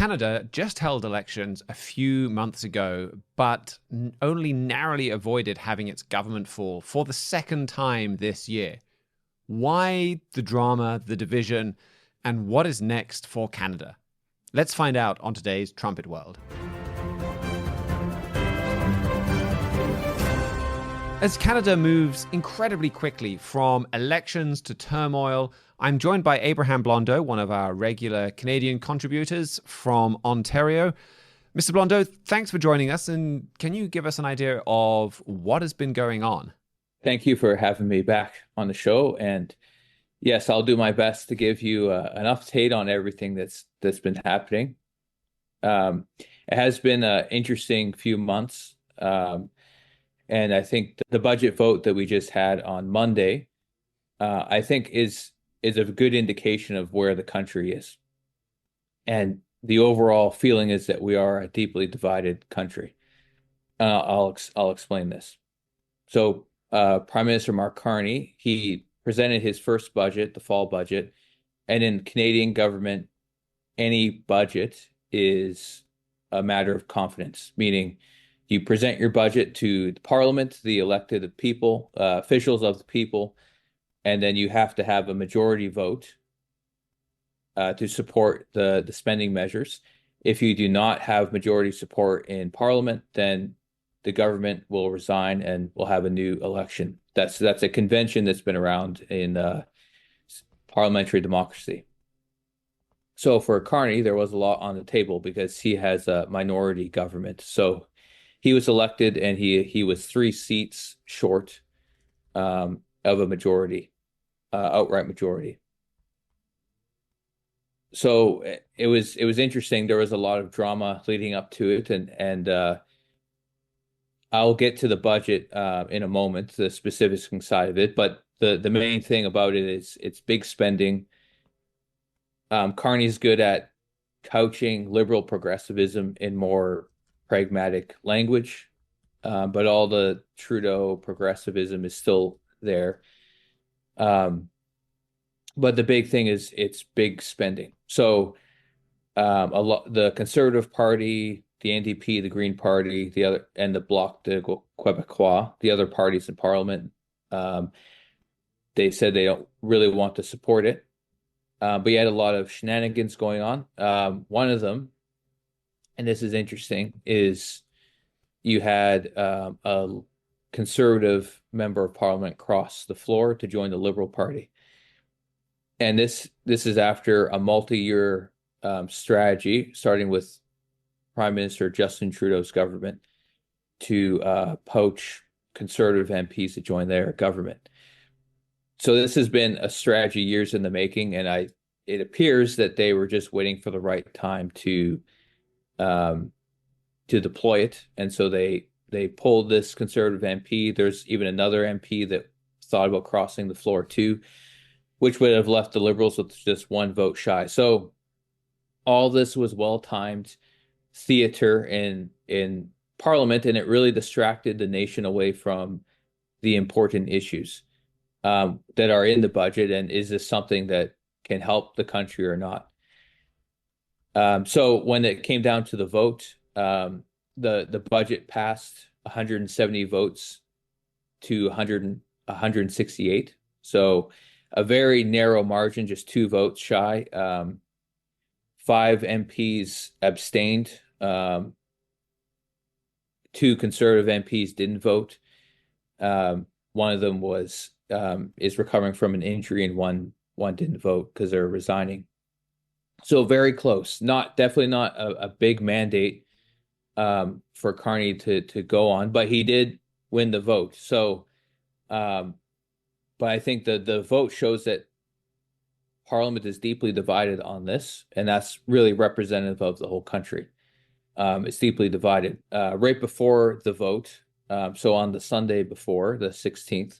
Canada just held elections a few months ago, but only narrowly avoided having its government fall for the second time this year. Why the drama, the division, and what is next for Canada? Let's find out on today's Trumpet World. As Canada moves incredibly quickly from elections to turmoil, I'm joined by Abraham Blondeau, one of our regular Canadian contributors from Ontario. Mr. Blondeau, thanks for joining us. And can you give us an idea of what has been going on? Thank you for having me back on the show. And yes, I'll do my best to give you an update on everything that's been happening. It has been an interesting few months. And I think the budget vote that we just had on Monday, I think is a good indication of where the country is. And the overall feeling is that we are a deeply divided country. I'll explain this. So, Prime Minister Mark Carney, he presented his first budget, the fall budget, and in Canadian government, any budget is a matter of confidence, meaning you present your budget to the Parliament, the elected people, officials of the people, and then you have to have a majority vote to support the spending measures. If you do not have majority support in Parliament, then the government will resign and we'll have a new election. That's a convention that's been around in parliamentary democracy. So for Carney, there was a lot on the table because he has a minority government. So he was elected and he was 3 seats short of a majority, outright majority. So it was interesting. There was a lot of drama leading up to it, and I'll get to the budget in a moment, the specifics side of it. But the main thing about it is it's big spending. Carney's good at couching liberal progressivism in more pragmatic language, but all the Trudeau progressivism is still there. But the big thing is it's big spending. So the Conservative Party, the NDP, the Green Party, the other, and the Bloc de Québécois, the other parties in Parliament, they said they don't really want to support it. But you had a lot of shenanigans going on. One of them, and this is interesting, is you had a Conservative member of Parliament cross the floor to join the Liberal Party. And this is after a multi-year strategy, starting with Prime Minister Justin Trudeau's government to poach Conservative MPs to join their government. So this has been a strategy years in the making, and it appears that they were just waiting for the right time to deploy it. And so they pulled this Conservative MP. There's even another MP that thought about crossing the floor too, which would have left the Liberals with just 1 vote shy. So all this was well-timed theater in Parliament, and it really distracted the nation away from the important issues that are in the budget, and is this something that can help the country or not? So when it came down to the vote, the budget passed 170 votes to 168. So a very narrow margin, just 2 votes shy. 5 MPs abstained. 2 Conservative MPs didn't vote. One of them is recovering from an injury, and one didn't vote because they're resigning. So very close. Definitely not a big mandate for Carney to go on, but he did win the vote. So, but I think the vote shows that Parliament is deeply divided on this, and that's really representative of the whole country. It's deeply divided. Right before the vote, so on the Sunday before, the 16th,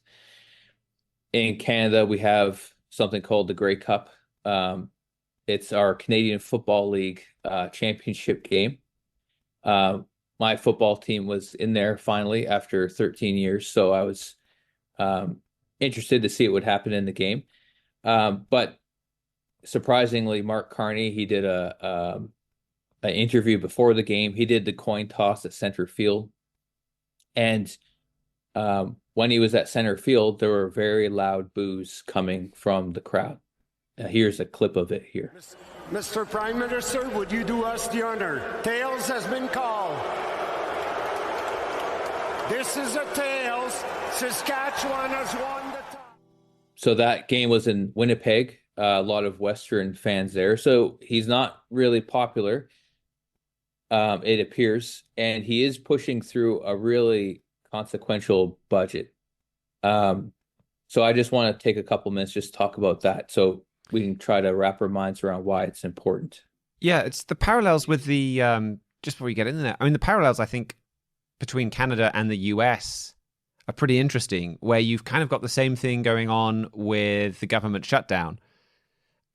in Canada, we have something called the Grey Cup. It's our Canadian Football League championship game. My football team was in there finally after 13 years, so I was interested to see what would happen in the game. But surprisingly, Mark Carney, he did a an interview before the game. He did the coin toss at center field. And when he was at center field, there were very loud boos coming from the crowd. Here's a clip of it here. Mr. Prime Minister, would you do us the honor? Tails has been called. This is a tails. Saskatchewan has won the toss. So that game was in Winnipeg. A lot of Western fans there. So he's not really popular, it appears, and he is pushing through a really consequential budget. So I just want to take a couple minutes just talk about that, so we can try to wrap our minds around why it's important. Yeah, it's the parallels with the just before we get into that. I mean, the parallels I think between Canada and the US are pretty interesting, where you've kind of got the same thing going on with the government shutdown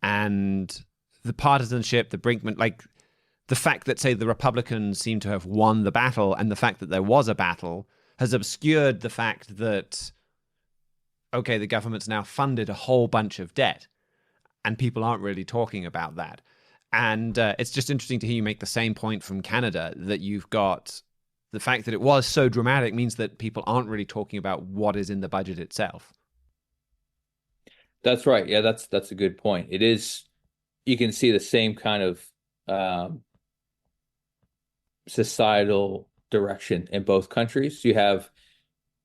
and the partisanship, the Brinkman, like the fact that, say, the Republicans seem to have won the battle, and the fact that there was a battle has obscured the fact that, okay, the government's now funded a whole bunch of debt, and people aren't really talking about that. And it's just interesting to hear you make the same point from Canada, that you've got the fact that it was so dramatic means that people aren't really talking about what is in the budget itself. That's right. Yeah, that's a good point. It is, you can see the same kind of societal direction in both countries. You have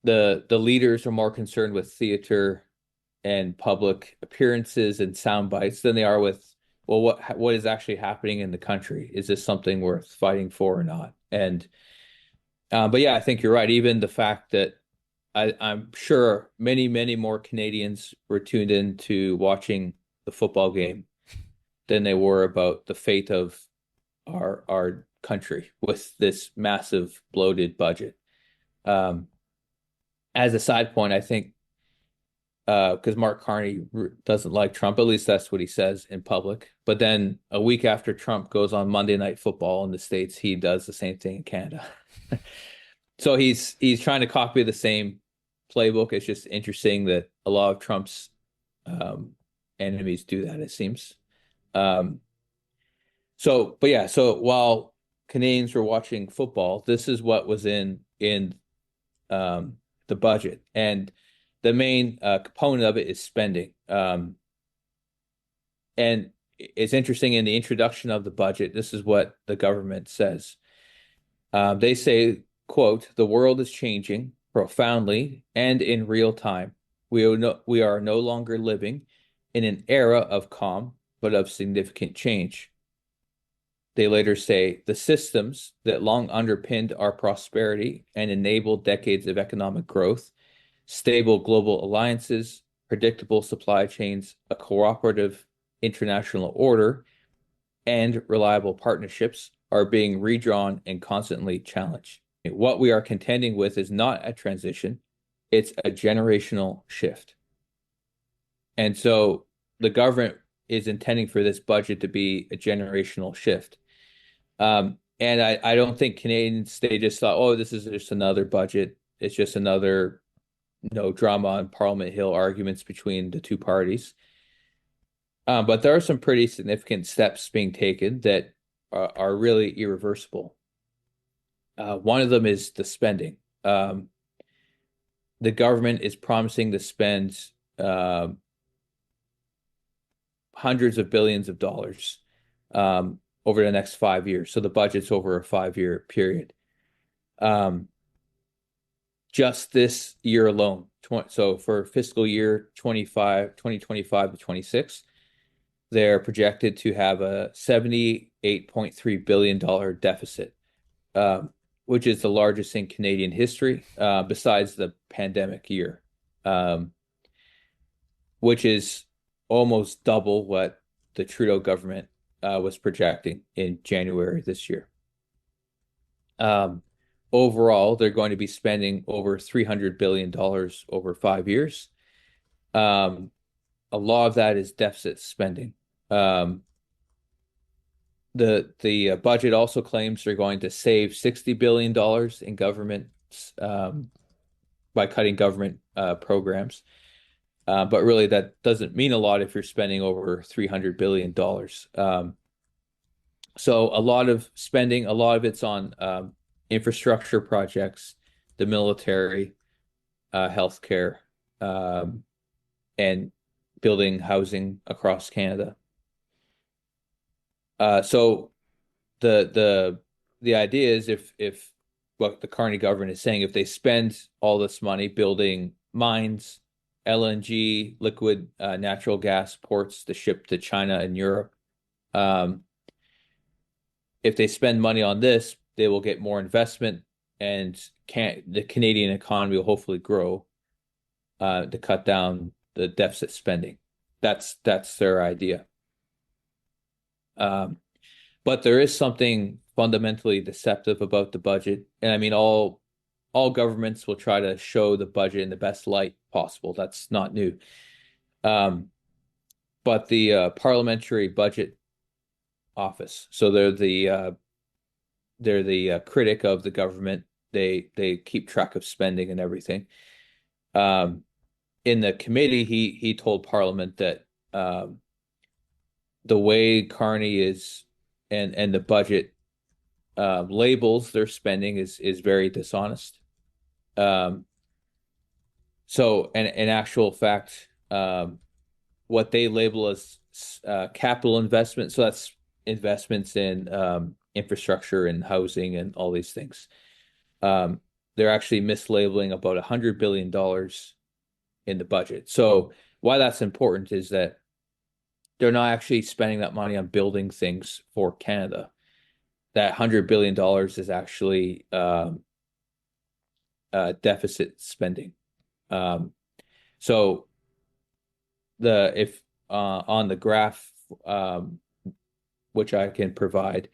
the leaders are more concerned with theater and public appearances and sound bites than they are with, well, what is actually happening in the country? Is this something worth fighting for or not? And but yeah, I think you're right. Even the fact that I'm sure many more Canadians were tuned in to watching the football game than they were about the fate of our country with this massive bloated budget. As a side point, I think because Mark Carney doesn't like Trump, at least that's what he says in public. But then a week after Trump goes on Monday Night Football in the States, he does the same thing in Canada. So he's trying to copy the same playbook. It's just interesting that a lot of Trump's enemies do that, it seems. So while Canadians were watching football, this is what was in the budget, and the main component of it is spending. And it's interesting, in the introduction of the budget, this is what the government says. They say, quote, "The world is changing profoundly and in real time. We are no longer living in an era of calm, but of significant change." They later say, "The systems that long underpinned our prosperity and enabled decades of economic growth, stable global alliances, predictable supply chains, a cooperative international order, and reliable partnerships are being redrawn and constantly challenged. What we are contending with is not a transition, it's a generational shift." And so the government is intending for this budget to be a generational shift. And I don't think Canadians, they just thought, oh, this is just another budget. It's just another drama on Parliament Hill, arguments between the two parties. But there are some pretty significant steps being taken that are really irreversible. One of them is the spending. The government is promising to spend hundreds of billions of dollars over the next 5 years. So the budget's over a 5-year period. Just this year alone, so for fiscal year 2025 to 26, they're projected to have a $78.3 billion deficit, which is the largest in Canadian history, besides the pandemic year, which is almost double what the Trudeau government was projecting in January this year. Overall, they're going to be spending over $300 billion over 5 years. A lot of that is deficit spending. The budget also claims they're going to save $60 billion in government by cutting government programs. But really, that doesn't mean a lot if you're spending over $300 billion. So a lot of spending, a lot of it's on infrastructure projects, the military, healthcare, um, and building housing across Canada. So the idea is if what the Carney government is saying, if they spend all this money building mines, LNG, liquid natural gas ports to ship to China and Europe, um, if they spend money on this, they will get more investment, and the Canadian economy will hopefully grow to cut down the deficit spending. That's their idea. But there is something fundamentally deceptive about the budget. And I mean, all governments will try to show the budget in the best light possible. That's not new. But the Parliamentary Budget Office, so they're the critic of the government. They keep track of spending and everything. In the committee, he told Parliament that the way Carney is and the budget labels their spending is very dishonest. So, in actual fact, what they label as capital investment, so that's investments in infrastructure and housing and all these things. They're actually mislabeling about $100 billion in the budget. So why that's important is that they're not actually spending that money on building things for Canada. That $100 billion is actually deficit spending. So if on the graph, which I can provide,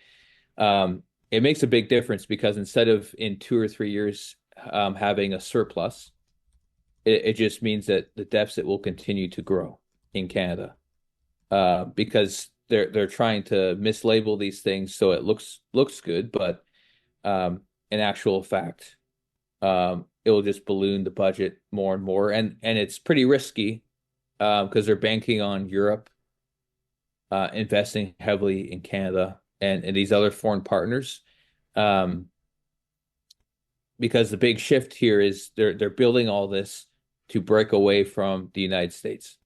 it makes a big difference because instead of in 2 or 3 years having a surplus, it just means that the deficit will continue to grow in Canada because they're trying to mislabel these things so it looks good, but in actual fact, it will just balloon the budget more and more, and it's pretty risky because they're banking on Europe investing heavily in Canada and these other foreign partners. Because the big shift here is they're building all this to break away from the United States.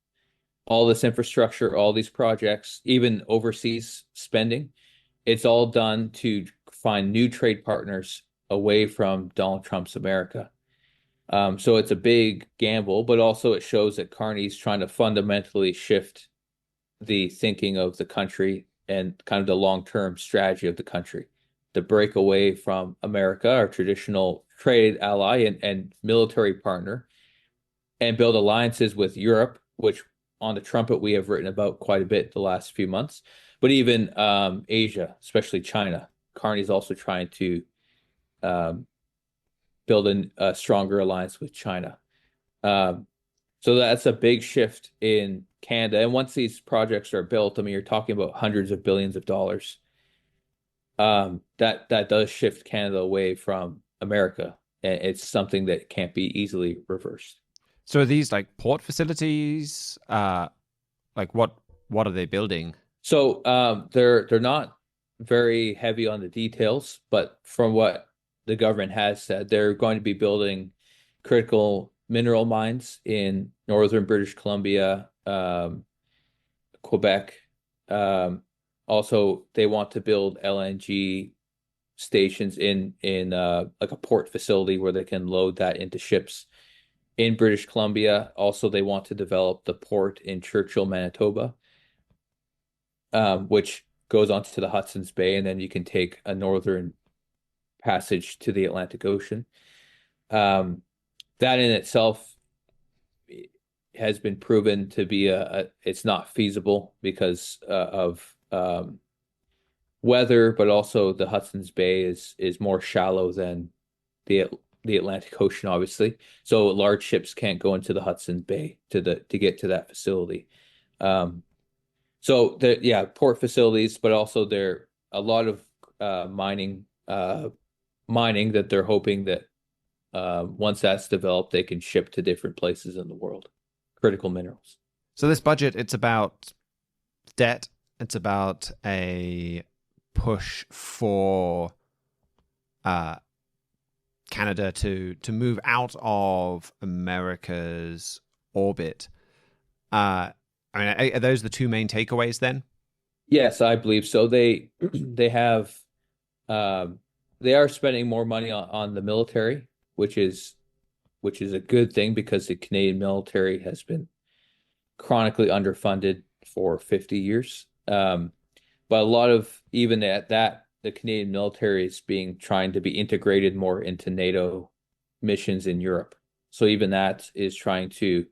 All this infrastructure, all these projects, even overseas spending, it's all done to find new trade partners away from Donald Trump's America. So it's a big gamble, but also it shows that Carney's trying to fundamentally shift the thinking of the country and kind of the long-term strategy of the country to break away from America, our traditional trade ally and military partner, and build alliances with Europe, which on the trumpet we have written about quite a bit the last few months, but even Asia, especially China. Carney's also trying to build a stronger alliance with China. So that's a big shift in Canada. And once these projects are built, I mean, you're talking about hundreds of billions of dollars. That does shift Canada away from America. And it's something that can't be easily reversed. So are these like port facilities? Like what are they building? So they're not very heavy on the details, but from what the government has said, they're going to be building critical mineral mines in northern British Columbia, Quebec. Also, they want to build LNG stations in like a port facility where they can load that into ships in British Columbia. Also, they want to develop the port in Churchill, Manitoba, which goes onto the Hudson's Bay, and then you can take a northern passage to the Atlantic Ocean. That in itself has been proven to be it's not feasible because of weather, but also the Hudson's Bay is more shallow than the Atlantic Ocean, obviously. So large ships can't go into the Hudson Bay to get to that facility. So port facilities, but also there a lot of mining that they're hoping that once that's developed, they can ship to different places in the world, critical minerals. So this budget, it's about debt. It's about a push for Canada to move out of America's orbit. I mean, are those the two main takeaways then? Yes, I believe so. They have they are spending more money on the military, which is a good thing because the Canadian military has been chronically underfunded for 50 years. But a lot of even at that, the Canadian military is trying to be integrated more into NATO missions in Europe. So even that is trying to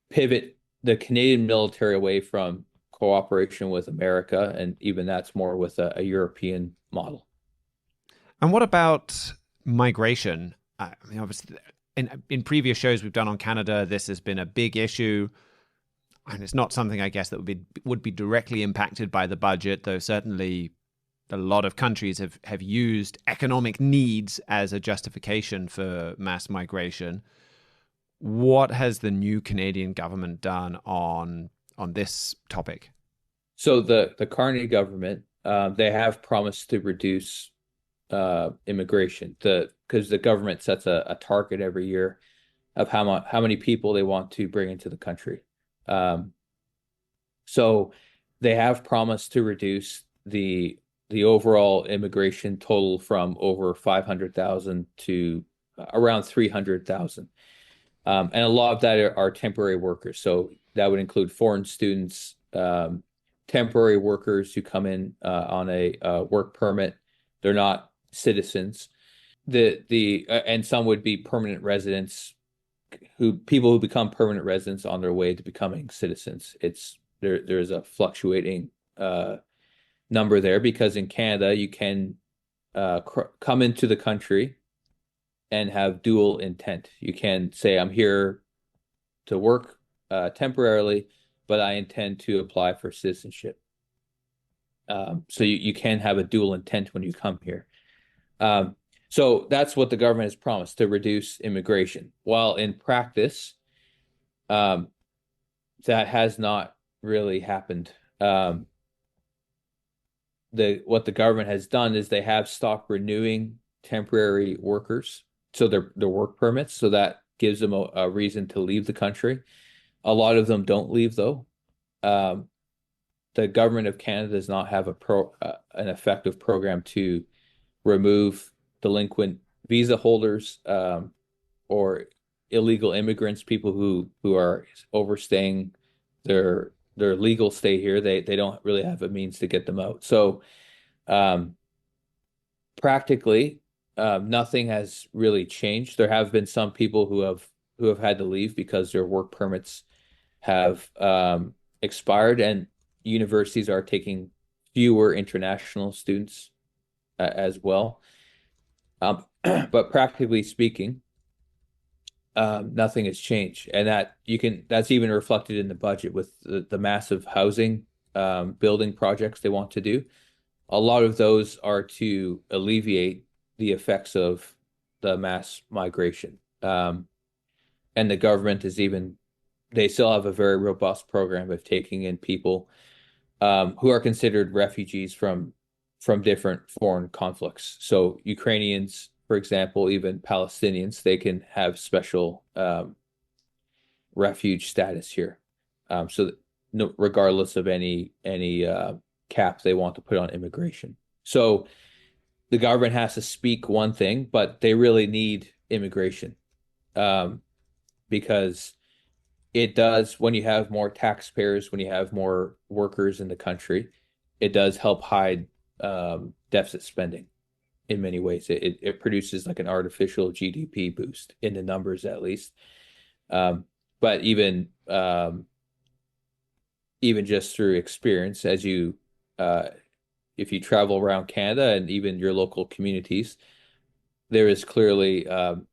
pivot the Canadian military away from cooperation with America, and even that's more with a European model. And what about migration? I mean, obviously, in previous shows we've done on Canada, this has been a big issue, and it's not something I guess that would be directly impacted by the budget, though certainly a lot of countries have used economic needs as a justification for mass migration. What has the new Canadian government done on this topic? So the Carney government, they have promised to reduce immigration, because the government sets a target every year of how many people they want to bring into the country. So they have promised to reduce the overall immigration total from over 500,000 to around 300,000. And a lot of that are temporary workers. So that would include foreign students, temporary workers who come in on a work permit. They're not citizens. And some would be permanent residents, people who become permanent residents on their way to becoming citizens. There's a fluctuating number there, because in Canada you can come into the country and have dual intent. You can say, I'm here to work temporarily, but I intend to apply for citizenship. So you can have a dual intent when you come here. So that's what the government has promised, to reduce immigration. While in practice, that has not really happened. What the government has done is they have stopped renewing temporary workers, so their work permits, so that gives them a reason to leave the country. A lot of them don't leave, though. The government of Canada does not have an effective program to remove delinquent visa holders, or illegal immigrants, people who are overstaying their legal stay here. They don't really have a means to get them out. So practically, nothing has really changed. There have been some people who have had to leave because their work permits have expired, and universities are taking fewer international students as well. But practically speaking, nothing has changed, and that's even reflected in the budget with the massive housing building projects they want to do. A lot of those are to alleviate the effects of the mass migration. And the government they still have a very robust program of taking in people who are considered refugees from different foreign conflicts. So Ukrainians, for example, even Palestinians, they can have special refuge status here. So regardless of any cap they want to put on immigration. So the government has to speak one thing, but they really need immigration, because it does, when you have more taxpayers, when you have more workers in the country, it does help hide deficit spending in many ways. It produces like an artificial GDP boost in the numbers, at least. But even just through experience, if you travel around Canada and even your local communities, there is clearly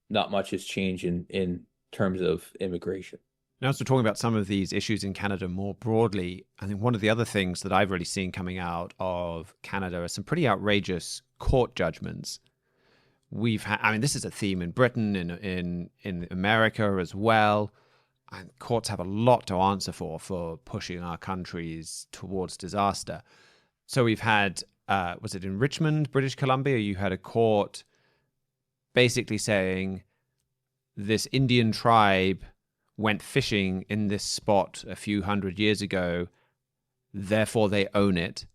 not much has changed in terms of immigration. Now, as we're talking about some of these issues in Canada more broadly, I think one of the other things that I've really seen coming out of Canada are some pretty outrageous court judgments. This is a theme in Britain, in America as well. And courts have a lot to answer for pushing our countries towards disaster. So we've had was it in Richmond, British Columbia? You had a court basically saying this Indian tribe went fishing in this spot a few hundred years ago, therefore they own it.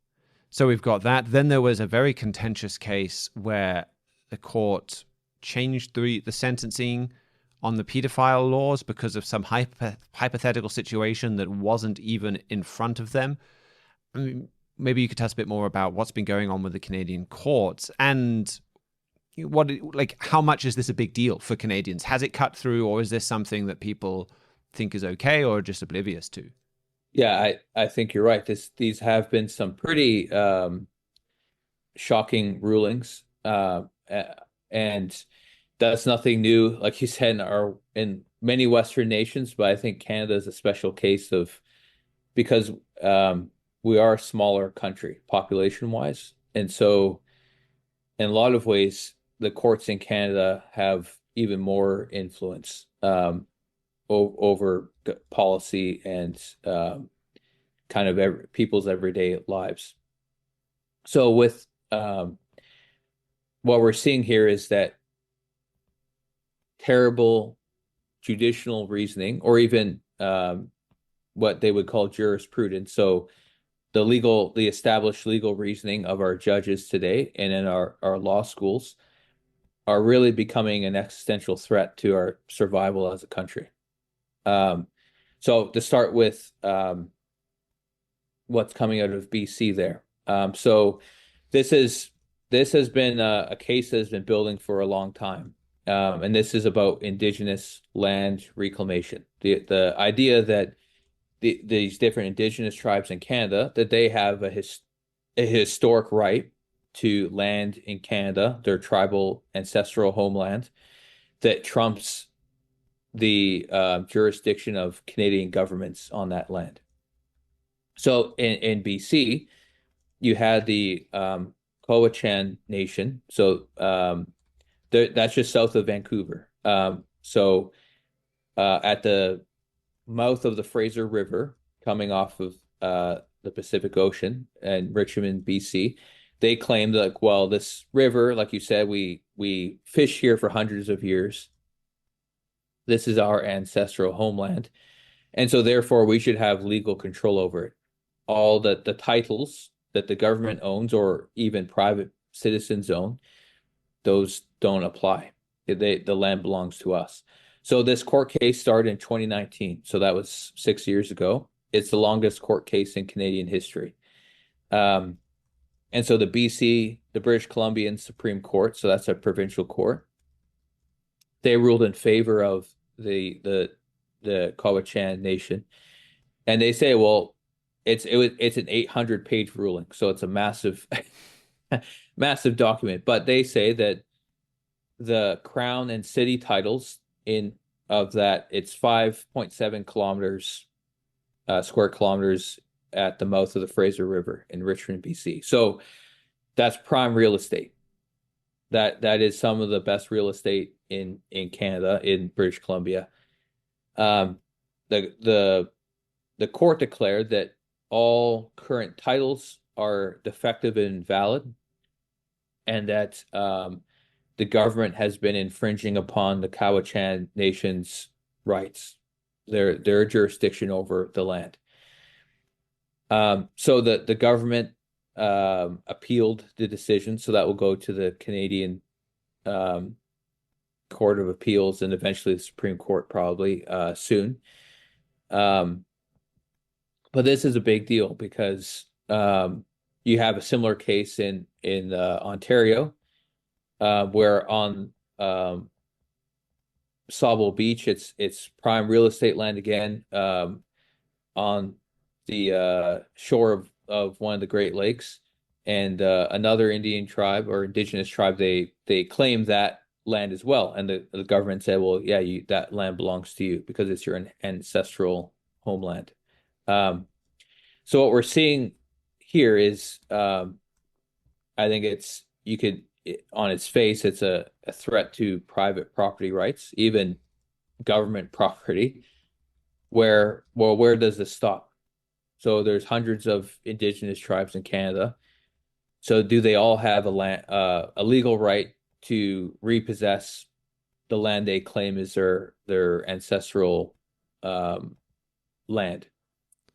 So we've got that. Then there was a very contentious case where the court changed the sentencing on the pedophile laws because of some hypothetical situation that wasn't even in front of them. I mean, maybe you could tell us a bit more about what's been going on with the Canadian courts and how much is this a big deal for Canadians? Has it cut through, or is this something that people think is okay or just oblivious to? Yeah, I think you're right. These have been some pretty shocking rulings, and that's nothing new, like you said, in many Western nations. But I think Canada is a special case because we are a smaller country population-wise, and so in a lot of ways, the courts in Canada have even more influence over policy and kind of people's everyday lives. So with what we're seeing here is that terrible judicial reasoning, or even what they would call jurisprudence. So the established legal reasoning of our judges today and in our law schools are really becoming an existential threat to our survival as a country. So to start with what's coming out of BC there. So this has been a case that has been building for a long time. And this is about Indigenous land reclamation. The idea that these different Indigenous tribes in Canada, that they have a historic right to land in Canada, their tribal ancestral homeland, that trumps the jurisdiction of Canadian governments on that land. So in BC, you had the Cowichan Nation. So that's just south of Vancouver. So at the mouth of the Fraser River, coming off of the Pacific Ocean and Richmond, BC, they claimed that, well, this river, like you said, we fish here for hundreds of years. This is our ancestral homeland. And so therefore we should have legal control over it. All the titles that the government owns or even private citizens own, those don't apply. The land belongs to us. So this court case started in 2019. So that was 6 years ago. It's the longest court case in Canadian history. And so the British Columbian Supreme Court, so that's a provincial court, they ruled in favor of the Cowichan Nation. And they say, well, it's an 800-page ruling. So it's a massive, massive document. But they say that the Crown and city titles of that, it's 5.7 kilometers, square kilometers at the mouth of the Fraser River in Richmond, BC. So that's prime real estate. That is some of the best real estate in Canada, in British Columbia. The court declared that all current titles are defective and invalid, and that the government has been infringing upon the Cowichan Nation's rights, their jurisdiction over the land. So the government appealed the decision, so that will go to the Canadian Court of Appeals and eventually the Supreme Court probably soon. But this is a big deal because you have a similar case in Ontario, where on Sauble Beach, it's prime real estate land again, on the shore of one of the Great Lakes, and another Indian tribe or Indigenous tribe, they claim that land as well, and the government said, well, yeah, that land belongs to you because it's your ancestral homeland. So what we're seeing here is, I think on its face, it's a threat to private property rights, even government property. Where does this stop? So there's hundreds of Indigenous tribes in Canada. So do they all have a legal right to repossess the land they claim is their ancestral land,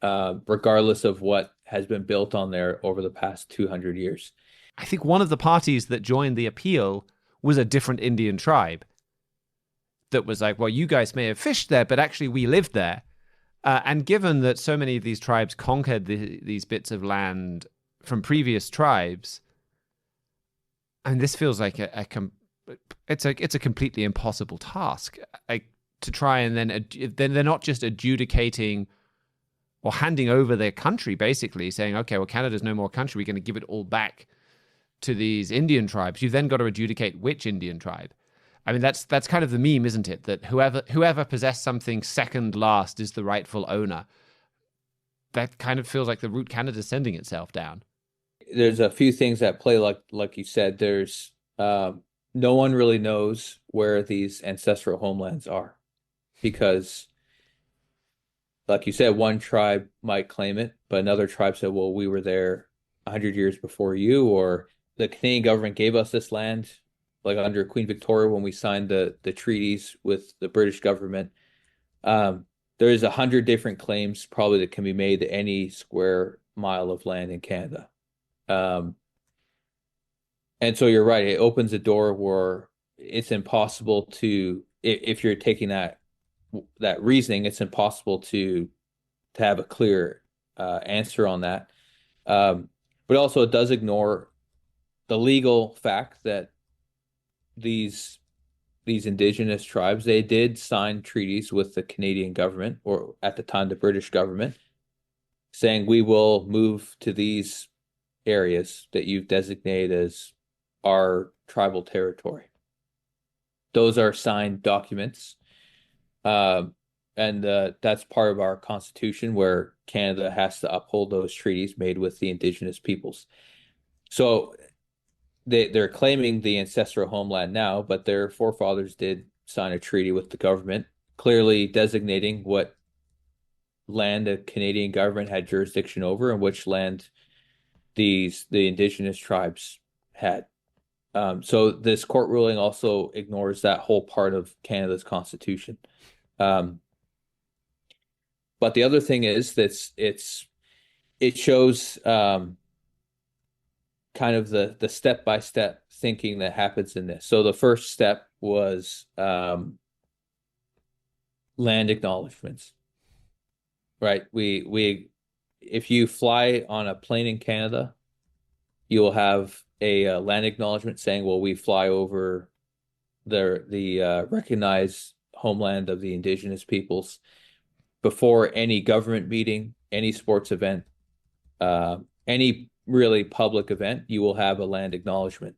regardless of what has been built on there over the past 200 years? I think one of the parties that joined the appeal was a different Indian tribe that was like, well, you guys may have fished there, but actually we lived there. And given that so many of these tribes conquered these bits of land from previous tribes, and this feels like it's a completely impossible task, like, to try and then they're not just adjudicating or handing over their country, basically saying, okay, well, Canada's no more country, we're going to give it all back to these Indian tribes. You've then got to adjudicate which Indian tribe. I mean, that's kind of the meme, isn't it? That whoever possessed something second last is the rightful owner. That kind of feels like the route Canada's sending itself down. There's a few things at play, like you said. There's no one really knows where these ancestral homelands are, because, like you said, one tribe might claim it, but another tribe said, well, we were there 100 years before you, or the Canadian government gave us this land, like under Queen Victoria when we signed the treaties with the British government. There's 100 different claims probably that can be made to any square mile of land in Canada. And so you're right, it opens a door where it's impossible to, if you're taking that reasoning, it's impossible to have a clear answer on that. But also it does ignore the legal fact that these indigenous tribes, they did sign treaties with the Canadian government, or at the time the British government, saying we will move to these areas that you've designated as our tribal territory. Those are signed documents. And that's part of our constitution, where Canada has to uphold those treaties made with the indigenous peoples. So they're claiming the ancestral homeland now, but their forefathers did sign a treaty with the government, clearly designating what land the Canadian government had jurisdiction over and which land the indigenous tribes had. So this court ruling also ignores that whole part of Canada's constitution. But the other thing is that it shows kind of the step-by-step thinking that happens in this. So the first step was land acknowledgements, right? We if you fly on a plane in Canada, you will have a land acknowledgement saying, well, we fly over the recognized homeland of the indigenous peoples. Before any government meeting, any sports event, any really public event, you will have a land acknowledgement.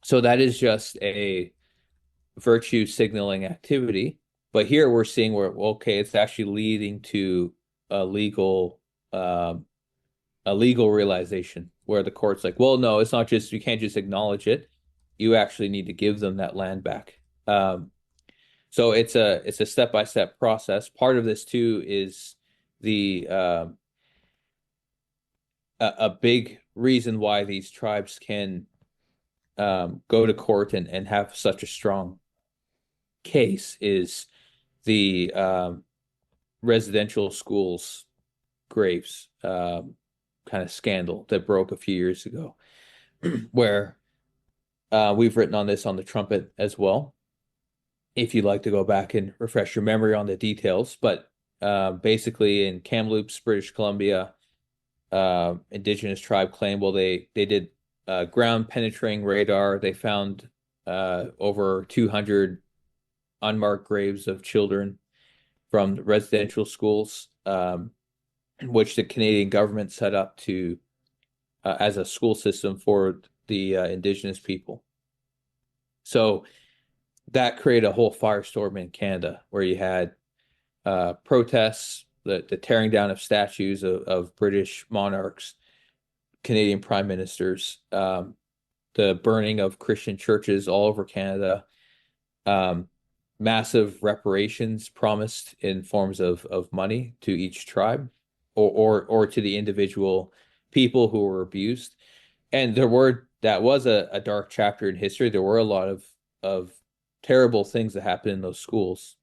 So that is just a virtue signaling activity. But here we're seeing where, okay, it's actually leading to a legal realization, where the court's like, well, no, it's not just, you can't just acknowledge it. You actually need to give them that land back. So it's a step-by-step process. Part of this too is a big reason why these tribes can go to court and have such a strong case is the residential schools graves kind of scandal that broke a few years ago, where we've written on this on the Trumpet as well, if you'd like to go back and refresh your memory on the details. But basically in Kamloops, British Columbia, indigenous tribe claim, well, they did ground penetrating radar. They found over 200 unmarked graves of children from residential schools, which the Canadian government set up to as a school system for the indigenous people. So that created a whole firestorm in Canada, where you had protests, the tearing down of statues of British monarchs, Canadian prime ministers, the burning of Christian churches all over Canada, massive reparations promised in forms of money to each tribe, or to the individual people who were abused. And that was a dark chapter in history. There were a lot of terrible things that happened in those schools.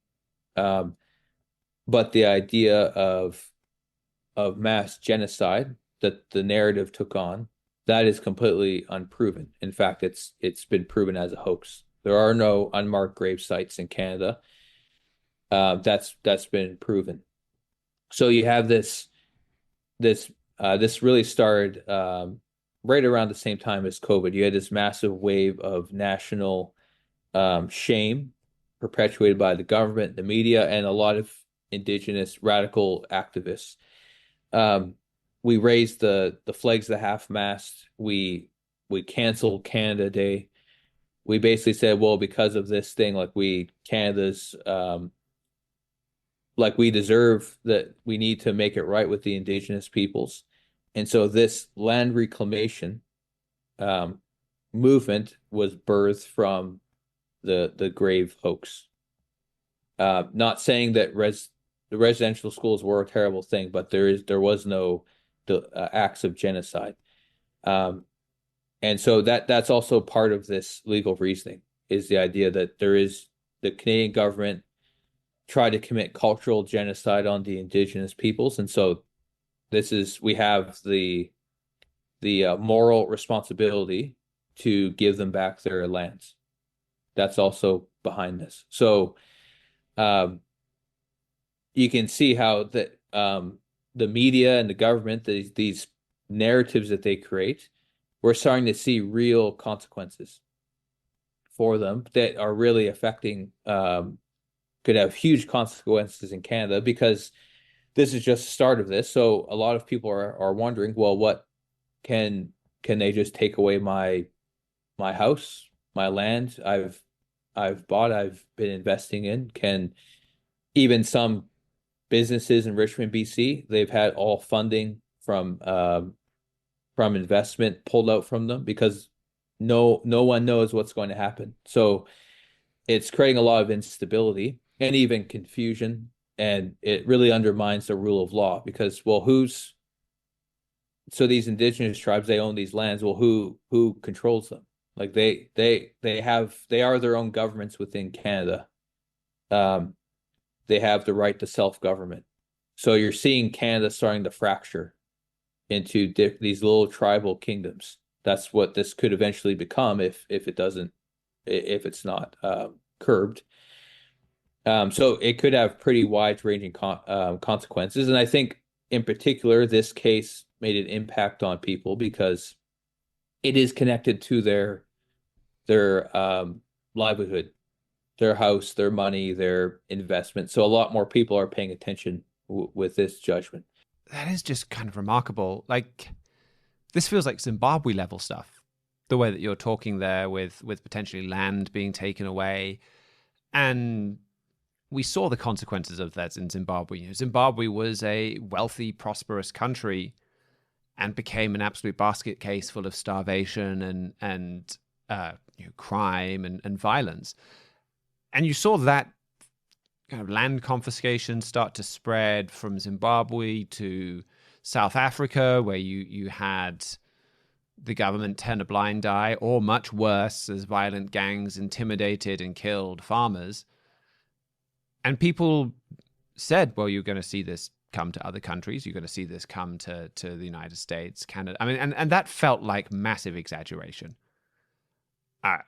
Um, but the idea of mass genocide that the narrative took on, that is completely unproven. In fact, it's been proven as a hoax. There are no unmarked grave sites in Canada. That's been proven. So you have this really started right around the same time as COVID. You had this massive wave of national shame perpetuated by the government, the media, and a lot of indigenous radical activists. We raised the flags of the half-mast. We canceled Canada Day. We basically said, well, because of this thing, Canada's like we deserve that, we need to make it right with the indigenous peoples. And so this land reclamation movement was birthed from the grave hoax. Not saying that the residential schools were a terrible thing, but there was no acts of genocide. And so that's also part of this legal reasoning, is the idea that the Canadian government tried to commit cultural genocide on the indigenous peoples. And so we have the moral responsibility to give them back their lands. That's also behind this. So you can see how the media and the government, these narratives that they create, we're starting to see real consequences for them that are really affecting, could have huge consequences in Canada, because this is just the start of this. So a lot of people are wondering, well, what can they just take away my house, my land I've bought, I've been investing in? Can even some businesses in Richmond, BC, they've had all funding from investment pulled out from them because no one knows what's going to happen. So it's creating a lot of instability and even confusion, and it really undermines the rule of law because, well, so these indigenous tribes, they own these lands. Well, who controls them? Like they are their own governments within Canada. They have the right to self-government. So you're seeing Canada starting to fracture into these little tribal kingdoms. That's what this could eventually become if it's not curbed. So it could have pretty wide-ranging consequences. And I think in particular, this case made an impact on people because it is connected to their livelihood, their house, their money, their investment. So a lot more people are paying attention with this judgment. That is just kind of remarkable. Like, this feels like Zimbabwe level stuff. The way that you're talking there with potentially land being taken away. And we saw the consequences of that in Zimbabwe. You know, Zimbabwe was a wealthy, prosperous country and became an absolute basket case full of starvation and crime and violence. And you saw that kind of land confiscation start to spread from Zimbabwe to South Africa, where you had the government turn a blind eye, or much worse, as violent gangs intimidated and killed farmers. And people said, well, you're going to see this come to other countries. You're going to see this come to the United States, Canada. I mean, and that felt like massive exaggeration.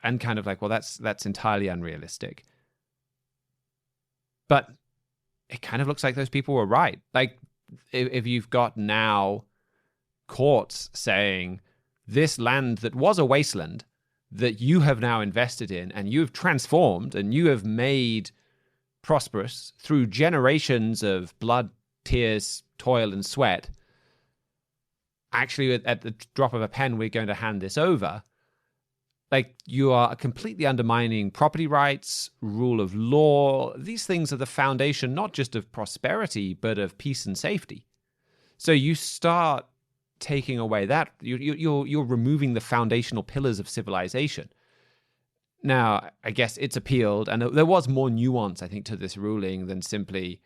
And kind of like, well, that's entirely unrealistic. But it kind of looks like those people were right. Like, if you've got now courts saying this land that was a wasteland that you have now invested in and you have transformed and you have made prosperous through generations of blood, tears, toil, and sweat, actually at the drop of a pen, we're going to hand this over. Like, you are completely undermining property rights, rule of law. These things are the foundation, not just of prosperity, but of peace and safety. So you start taking away that, you're removing the foundational pillars of civilization. Now, I guess it's appealed, and there was more nuance, I think, to this ruling than simply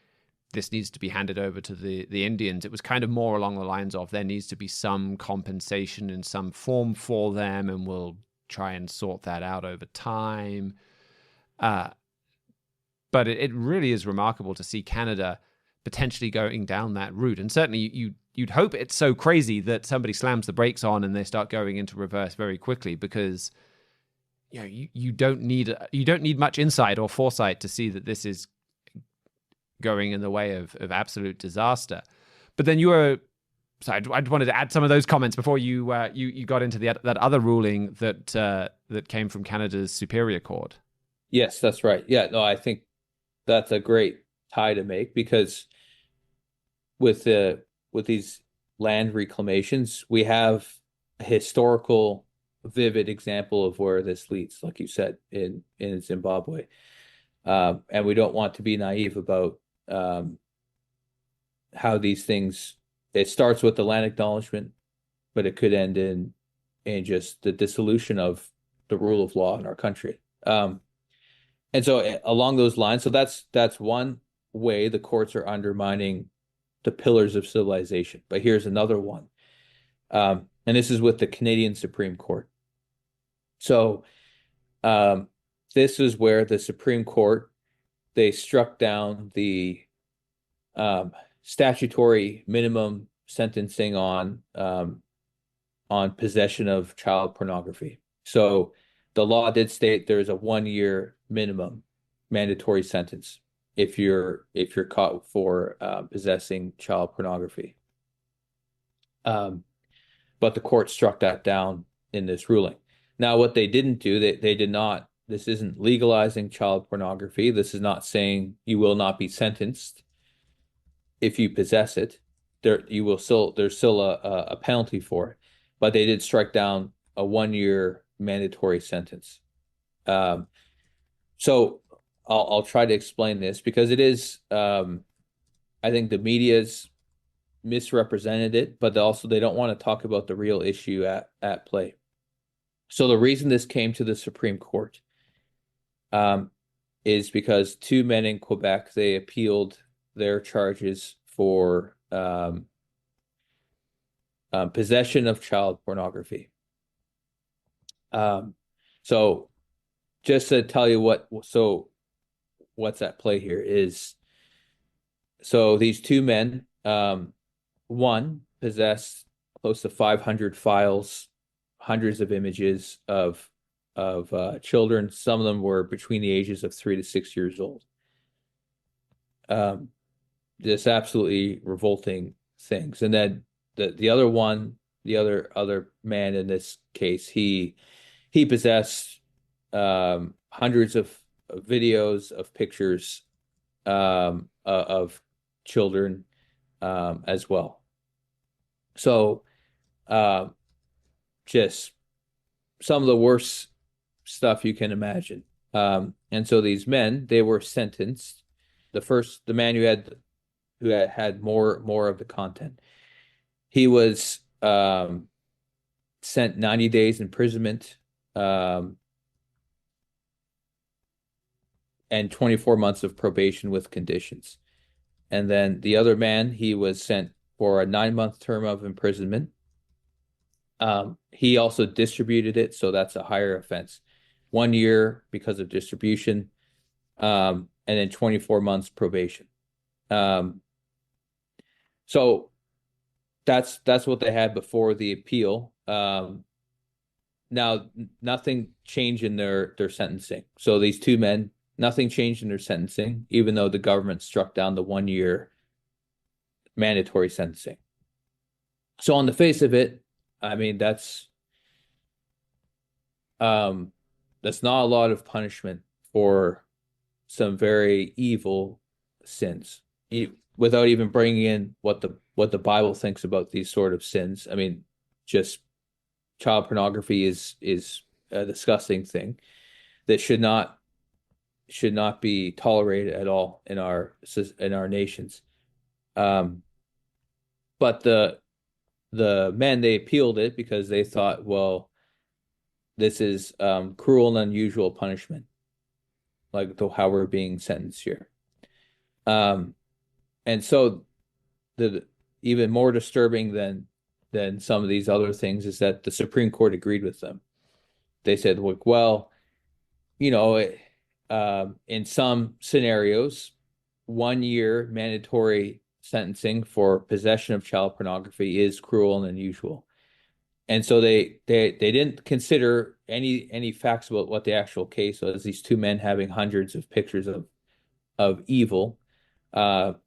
this needs to be handed over to the Indians. It was kind of more along the lines of there needs to be some compensation in some form for them, and we'll try and sort that out over time. But it really is remarkable to see Canada potentially going down that route. And certainly you'd hope it's so crazy that somebody slams the brakes on and they start going into reverse very quickly, because you don't need much insight or foresight to see that this is going in the way of absolute disaster. But then so I wanted to add some of those comments before you got into that other ruling that came from Canada's Superior Court. Yes, that's right. Yeah, no, I think that's a great tie to make, because with these land reclamations, we have a historical, vivid example of where this leads, like you said, in Zimbabwe. And we don't want to be naive about how these things, it starts with the land acknowledgement, but it could end in just the dissolution of the rule of law in our country. And so along those lines, so that's one way the courts are undermining the pillars of civilization. But here's another one. And this is with the Canadian Supreme Court. So this is where the Supreme Court, they struck down the statutory minimum sentencing on possession of child pornography. So the law did state there's a 1-year minimum mandatory sentence if you're caught for possessing child pornography. But the court struck that down in this ruling. Now, what they didn't do, they did not. This isn't legalizing child pornography. This is not saying you will not be sentenced if you possess it. There's still a penalty for it, but they did strike down a 1-year mandatory sentence. So I'll try to explain this, because it is, I think the media's misrepresented it, but also they don't want to talk about the real issue at play. So the reason this came to the Supreme Court is because 2 men in Quebec, they appealed their charges for possession of child pornography. So just to tell you what's at play here is, so these 2 men, one possessed close to 500 files, hundreds of images of children. Some of them were between the ages of 3 to 6 years old. Just absolutely revolting things. And then the other one, the other man in this case, he possessed hundreds of videos, of pictures of children as well. So just some of the worst stuff you can imagine. And so these men, they were sentenced. The man who had more of the content, he was sent 90 days imprisonment and 24 months of probation with conditions. And then the other man, he was sent for a 9-month term of imprisonment. He also distributed it, so that's a higher offense. 1 year because of distribution, and then 24 months probation. So that's what they had before the appeal. Now nothing changed in their sentencing. So these 2 men, nothing changed in their sentencing, even though the government struck down the 1-year mandatory sentencing. So on the face of it, I mean, that's not a lot of punishment for some very evil sins, without even bringing in what the Bible thinks about these sort of sins. I mean, just child pornography is a disgusting thing that should not be tolerated at all in our nations. But the men, they appealed it because they thought, well, this is cruel and unusual punishment, like how we're being sentenced here. And so the even more disturbing than some of these other things is that the Supreme Court agreed with them. They said, look, well, in some scenarios, 1 year mandatory sentencing for possession of child pornography is cruel and unusual. And so they didn't consider any facts about what the actual case was. These two men having hundreds of pictures of evil, nor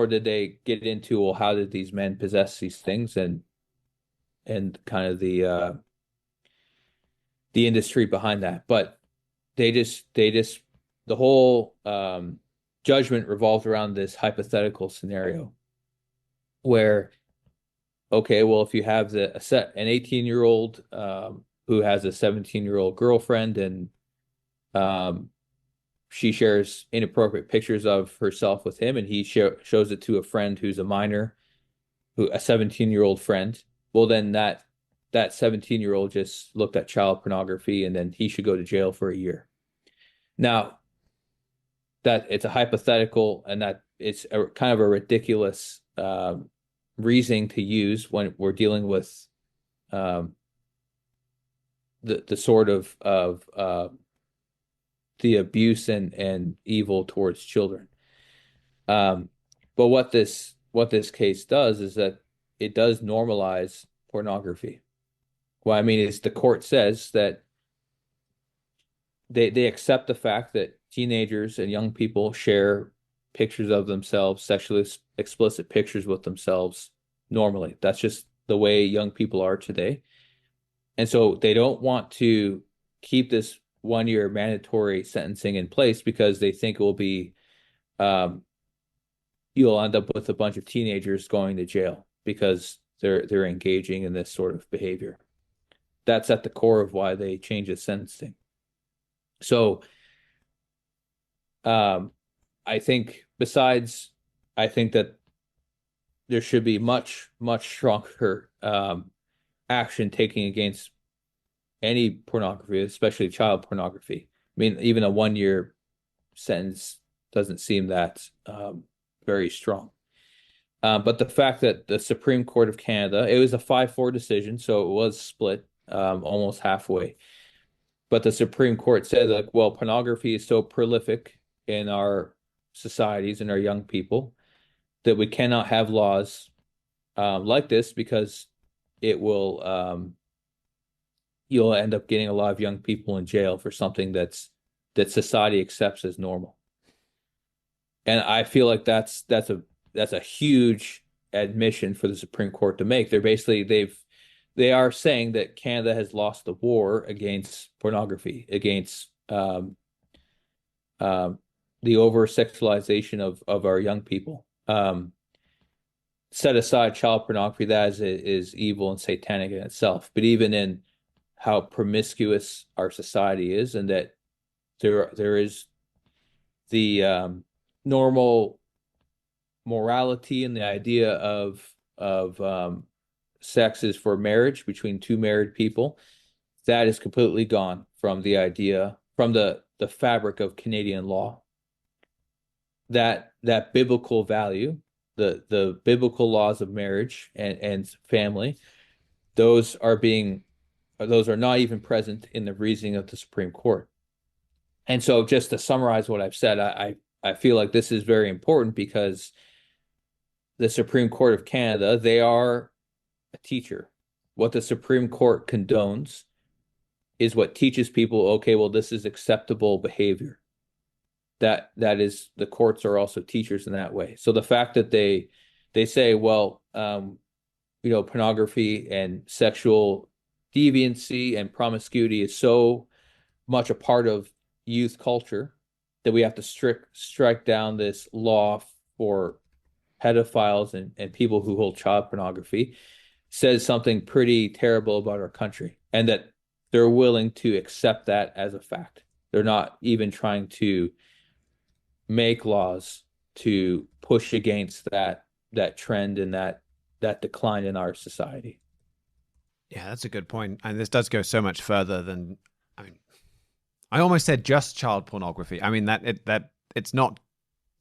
did they get into, well, how did these men possess these things, and kind of the industry behind that. But they just the whole judgment revolved around this hypothetical scenario where, okay, well, if you have an 18-year-old who has a 17-year-old girlfriend, and she shares inappropriate pictures of herself with him, and he shows it to a friend who's a minor, a 17-year-old friend, well, then that 17-year-old just looked at child pornography, and then he should go to jail for a year. Now, that it's a hypothetical, and that it's kind of a ridiculous reasoning to use when we're dealing with the sort of the abuse and evil towards children. But what this case does is that it does normalize pornography. What I mean is, the court says that they accept the fact that teenagers and young people share pictures of themselves, sexually explicit pictures with themselves normally. That's just the way young people are today. And so they don't want to keep this 1 year mandatory sentencing in place because they think it will be, you'll end up with a bunch of teenagers going to jail because they're engaging in this sort of behavior. That's at the core of why they change the sentencing. So I think that there should be much, much stronger action taken against any pornography, especially child pornography. I mean, even a 1 year sentence doesn't seem that very strong. But the fact that the Supreme Court of Canada, it was a 5-4 decision, so it was split almost halfway. But the Supreme Court said, like, well, pornography is so prolific in our societies and our young people that we cannot have laws like this, because it will you'll end up getting a lot of young people in jail for something that society accepts as normal. And I feel like that's a huge admission for the Supreme Court to make. They are saying that Canada has lost the war against pornography, against the over-sexualization of our young people. Set aside child pornography, that is evil and satanic in itself. But even in how promiscuous our society is, and that there is the normal morality and the idea of sex is for marriage between two married people, that is completely gone from the fabric of Canadian law. That biblical value, the biblical laws of marriage and family, those are not even present in the reasoning of the Supreme Court. And so, just to summarize what I've said, I feel like this is very important because the Supreme Court of Canada, they are a teacher. What the Supreme Court condones is what teaches people, okay, well, this is acceptable behavior. That is, the courts are also teachers in that way. So the fact that they say, well, pornography and sexual deviancy and promiscuity is so much a part of youth culture that we have to strike down this law for pedophiles and people who hold child pornography, says something pretty terrible about our country, and that they're willing to accept that as a fact. They're not even trying to make laws to push against that trend and that decline in our society. Yeah, that's a good point. And this does go so much further than, I almost said just child pornography. I mean, that it's not,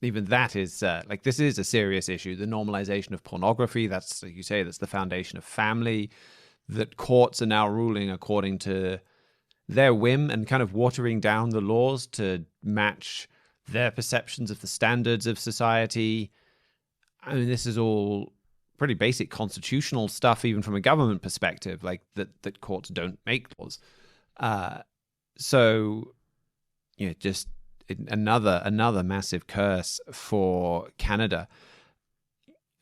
even that is like, this is a serious issue. The normalization of pornography, that's, like you say, that's the foundation of family, that courts are now ruling according to their whim and kind of watering down the laws to match their perceptions of the standards of society. I mean, this is all pretty basic constitutional stuff, even from a government perspective, like that courts don't make laws. So, just another massive curse for Canada.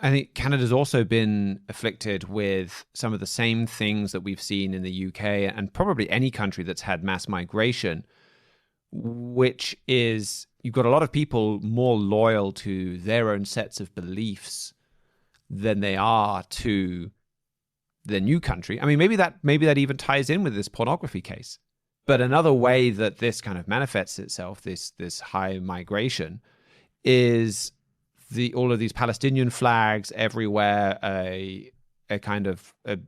I think Canada's also been afflicted with some of the same things that we've seen in the UK and probably any country that's had mass migration, which is you've got a lot of people more loyal to their own sets of beliefs than they are to the new country. I mean, maybe that even ties in with this pornography case. But another way that this kind of manifests itself, this high migration, is all of these Palestinian flags everywhere. A kind of a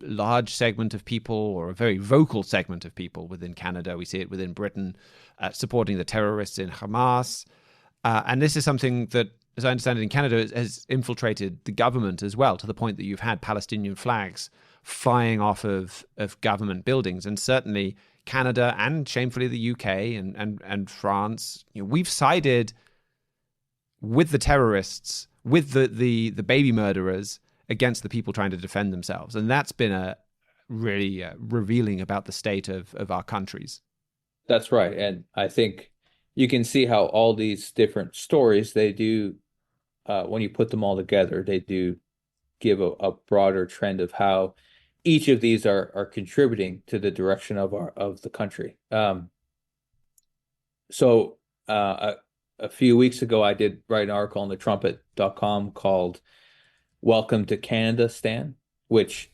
large segment of people, or a very vocal segment of people within Canada, we see it within Britain, supporting the terrorists in Hamas. And this is something that, as I understand it, in Canada has infiltrated the government as well, to the point that you've had Palestinian flags flying off of government buildings. And certainly Canada, and shamefully the UK and France, we've sided with the terrorists, with the baby murderers, against the people trying to defend themselves. And that's been a really revealing about the state of our countries. That's right. And I think you can see how all these different stories, they do, when you put them all together, they do give a broader trend of how each of these are contributing to the direction of the country. So a few weeks ago, I did write an article on thetrumpet.com called "Welcome to Canada, Stan," which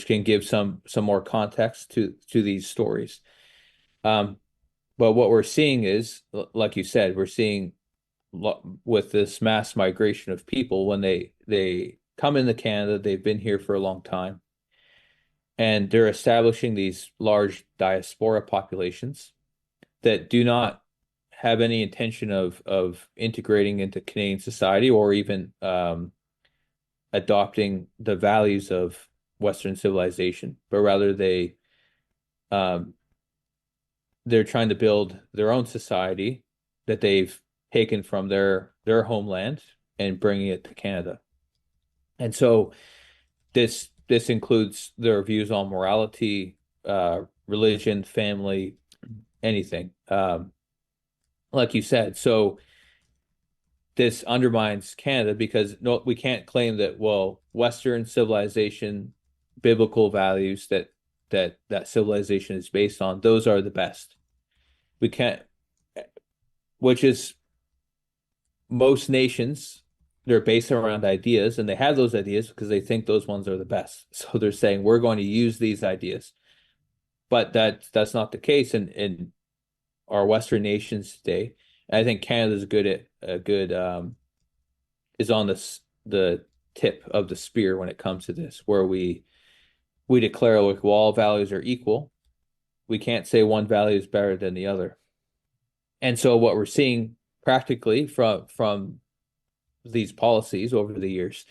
can give some more context to these stories. But what we're seeing is, like you said, we're seeing with this mass migration of people, when they come into Canada, they've been here for a long time, and they're establishing these large diaspora populations that do not have any intention of integrating into Canadian society, or even adopting the values of Western civilization, but rather they're trying to build their own society that they've taken from their homeland and bringing it to Canada. And so this includes their views on morality, religion, family, anything. Like you said, so this undermines Canada, because we can't claim that, well, Western civilization, biblical values that civilization is based on, those are the best. We can't, which is, most nations, they're based around ideas, and they have those ideas because they think those ones are the best. So they're saying, we're going to use these ideas. But that's not the case in our Western nations today. And I think Canada's is on the tip of the spear when it comes to this, where we declare, like, well, all values are equal. We can't say one value is better than the other. And so what we're seeing practically from these policies over the years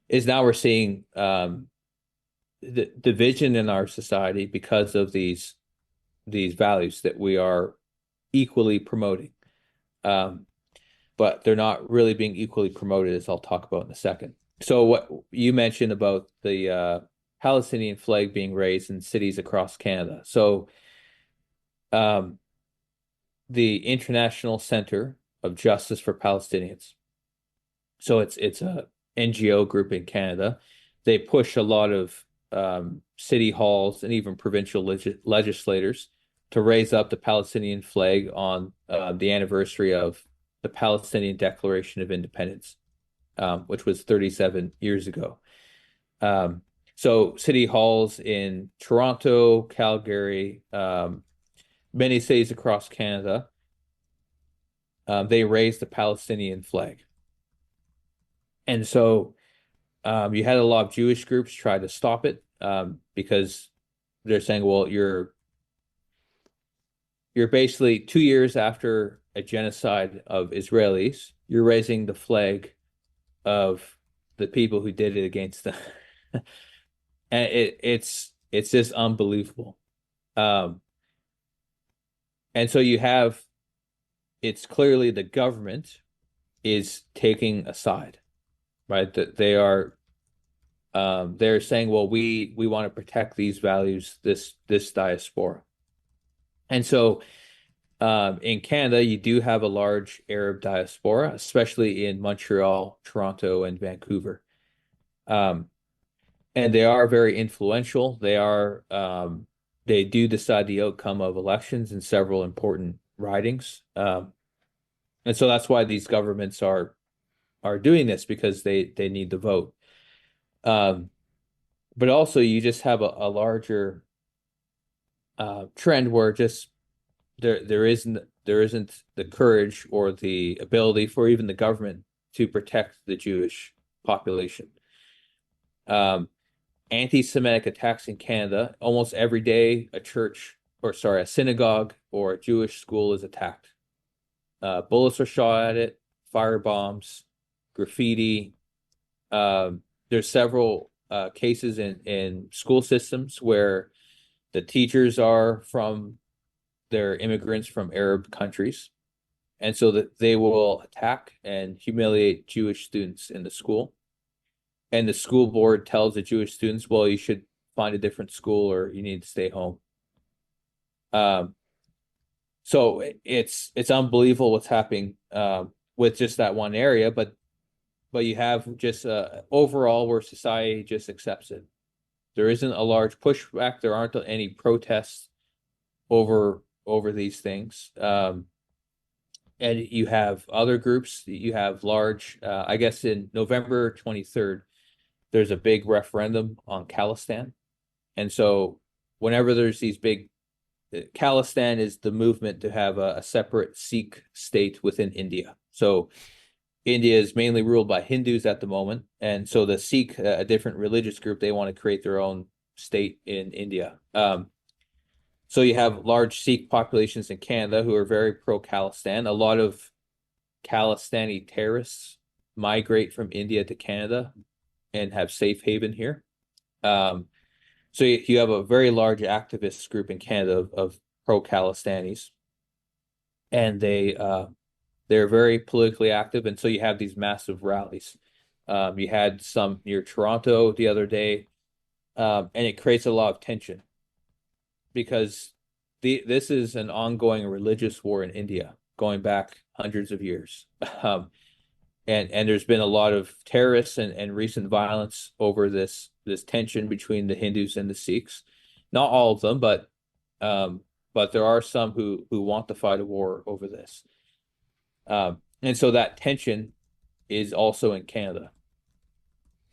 is, now we're seeing the division in our society because of these values that we are equally promoting. But they're not really being equally promoted, as I'll talk about in a second. So what you mentioned about the Palestinian flag being raised in cities across Canada. So the International Center of Justice for Palestinians, so it's a NGO group in Canada. They push a lot of city halls and even provincial legislators to raise up the Palestinian flag on the anniversary of the Palestinian Declaration of Independence, which was 37 years ago. So city halls in Toronto, Calgary, many cities across Canada, they raised the Palestinian flag. And so you had a lot of Jewish groups try to stop it, because they're saying, well, you're basically 2 years after a genocide of Israelis, you're raising the flag of the people who did it against them. And it's just unbelievable. Um, and so you have, it's clearly the government is taking a side, right? That they're saying, well, we want to protect these values, this diaspora. And so in Canada, you do have a large Arab diaspora, especially in Montreal, Toronto, and Vancouver. And they are very influential. They do decide the outcome of elections in several important ridings. And so that's why these governments are doing this, because they need the vote. But also you just have a larger trend where just there isn't the courage or the ability for even the government to protect the Jewish population. Anti-Semitic attacks in Canada, almost every day a synagogue or a Jewish school is attacked. Bullets are shot at it, fire bombs, graffiti. There's several cases in school systems where the teachers they're immigrants from Arab countries, and so that they will attack and humiliate Jewish students in the school. And the school board tells the Jewish students, well, you should find a different school or you need to stay home. So it's unbelievable what's happening with just that one area, but you have just overall where society just accepts it. There isn't a large pushback. There aren't any protests over these things. And you have other groups. You have large, I guess in November 23rd, there's a big referendum on Khalistan. And so whenever there's these big, Khalistan is the movement to have a separate Sikh state within India. So India is mainly ruled by Hindus at the moment. And so the Sikh, a different religious group, they want to create their own state in India. So you have large Sikh populations in Canada who are very pro-Khalistan. A lot of Khalistani terrorists migrate from India to Canada and have safe haven here. So you have a very large activist group in Canada of pro-Khalistanis, and they're very politically active, and so you have these massive rallies. You had some near Toronto the other day, and it creates a lot of tension because this is an ongoing religious war in India going back hundreds of years. And there's been a lot of terrorists and recent violence over this tension between the Hindus and the Sikhs. Not all of them, but there are some who want to fight a war over this. And so that tension is also in Canada.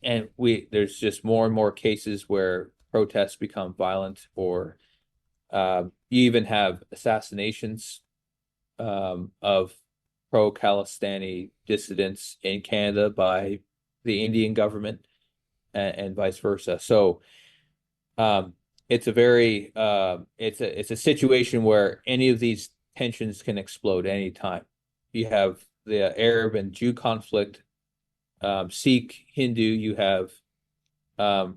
And there's just more and more cases where protests become violent, or you even have assassinations of pro-Khalistani dissidents in Canada by the Indian government, and vice versa. So it's a situation where any of these tensions can explode anytime. You have the Arab and Jew conflict, Sikh, Hindu, you have